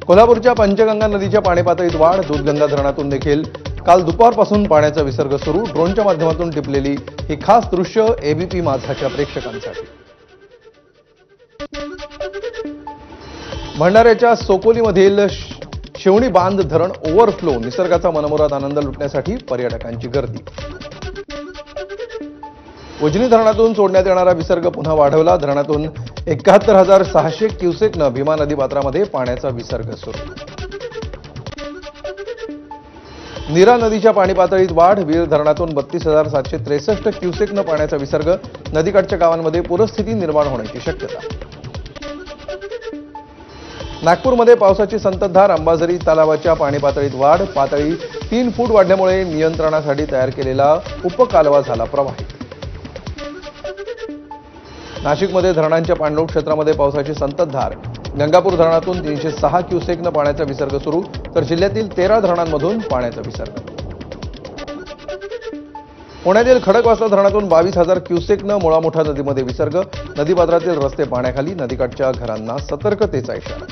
कोल्हापूरच्या पंचगंगा नदीच्या पाणी पातळीत वाढ. दूधगंगा धरणातून देखील काल दुपारपासून पाण्याचा विसर्ग सुरू. ड्रोनच्या माध्यमातून टिपलेली ही खास दृश्य एबीपी माझाच्या प्रेक्षकांसाठी. भंडाऱ्याच्या सोकोलीमधील शिवणी बांध धरण ओव्हरफ्लो. निसर्गाचा मनमुराद आनंद लुटण्यासाठी पर्यटकांची गर्दी. उजनी धरणातून सोडण्यात येणारा विसर्ग पुन्हा वाढवला. धरणातून 71,600 क्युसेकनं भीमा नदी पात्रामध्ये पाण्याचा विसर्ग सुरू. नीरा नदीच्या पाणी पातळीत वाढ. वीर धरणातून 32,763 क्युसेकनं पाण्याचा विसर्ग. नदीकाठच्या गावांमध्ये पूरस्थिती निर्माण होण्याची शक्यता. नागपूरमध्ये पावसाची संततधार. अंबाझरी तलावाच्या पाणी पातळीत वाढ. पातळी 3 फूट वाढल्यामुळे नियंत्रणासाठी तयार केलेला उपकालवा झाला प्रवाहित. नाशिकमध्ये धरणांच्या पाणलोट क्षेत्रामध्ये पावसाची संततधार. गंगापूर धरणातून 306 क्युसेकनं पाण्याचा विसर्ग सुरू, तर जिल्ह्यातील 13 धरणांमधून पाण्याचा विसर्ग. पुण्यातील खडकवासला धरणातून 22,000 क्युसेकनं मुळा मोठा नदीमध्ये विसर्ग. नदीपात्रातील रस्ते पाण्याखाली. नदीकाठच्या घरांना सतर्कतेचा इशारा.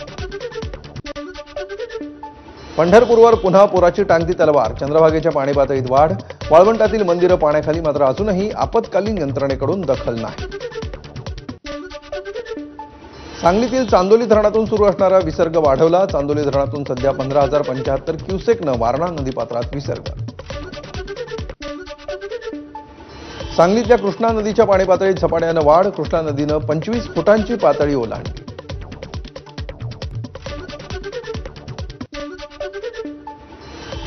पंढरपूरवर पुन्हा पुराची टांगती तलवार. चंद्रभागेच्या पाणी पातळीत वाढ. वाळवंटातील मंदिरं पाण्याखाली. मात्र अजूनही आपत्कालीन यंत्रणेकडून दखल नाही. सांगलीतील चांदोली धरणातून सुरू असणारा विसर्ग वाढवला. चांदोली धरणातून सध्या 15,075 क्युसेकनं वारणा नदीपात्रात विसर्ग. सांगलीतल्या कृष्णा नदीच्या पाणी पातळीत झपाट्यानं वाढ. कृष्णा नदीनं 25 फुटांची पातळी ओलांडली.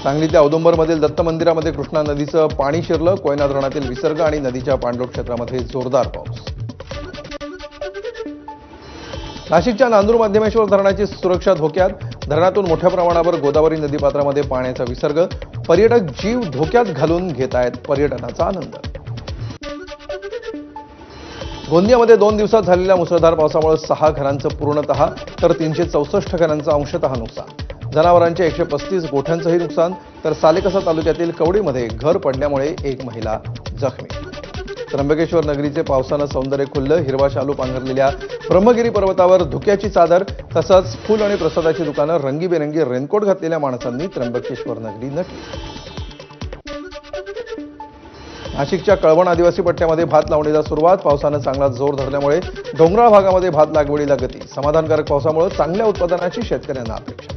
सांगलीतल्या औदुंबरमधील दत्त मंदिरामध्ये कृष्णा नदीचं पाणी शिरलं. कोयना धरणातील विसर्ग आणि नदीच्या पाणलोट क्षेत्रामध्ये जोरदार पाऊस. नाशिकच्या नांदूर माध्यमेश्वर धरणाची सुरक्षा धोक्यात. धरणातून मोठ्या प्रमाणावर गोदावरी नदीपात्रामध्ये पाण्याचा विसर्ग. पर्यटक जीव धोक्यात घालून घेत आहेत पर्यटनाचा आनंद. गोंदियामध्ये 2 दिवसात झालेल्या मुसळधार पावसामुळे 6 घरांचं पूर्णतः तर 364 घरांचं अंशतः नुकसान. जनावरांच्या 135 गोठ्यांचंही नुकसान. तर सालेकसा तालुक्यातील कवडीमध्ये घर पडल्यामुळे एक महिला जखमी. त्र्यंबकेश्वर नगरीचे पावसानं सौंदर्य खुललं. हिरवा शालू पांघरलेल्या ब्रह्मगिरी पर्वतावर धुक्याची चादर. तसंच फुल आणि प्रसादाची दुकानं. रंगीबेरंगी रेनकोट घातलेल्या माणसांनी त्र्यंबकेश्वर नगरी नटली. नाशिकच्या कळवण आदिवासी पट्ट्यामध्ये भात लावणीला सुरुवात. पावसानं चांगला जोर धरल्यामुळे डोंगराळ भागामध्ये भात लागवडीला गती. समाधानकारक पावसामुळे चांगल्या उत्पादनाची शेतकऱ्यांना अपेक्षा.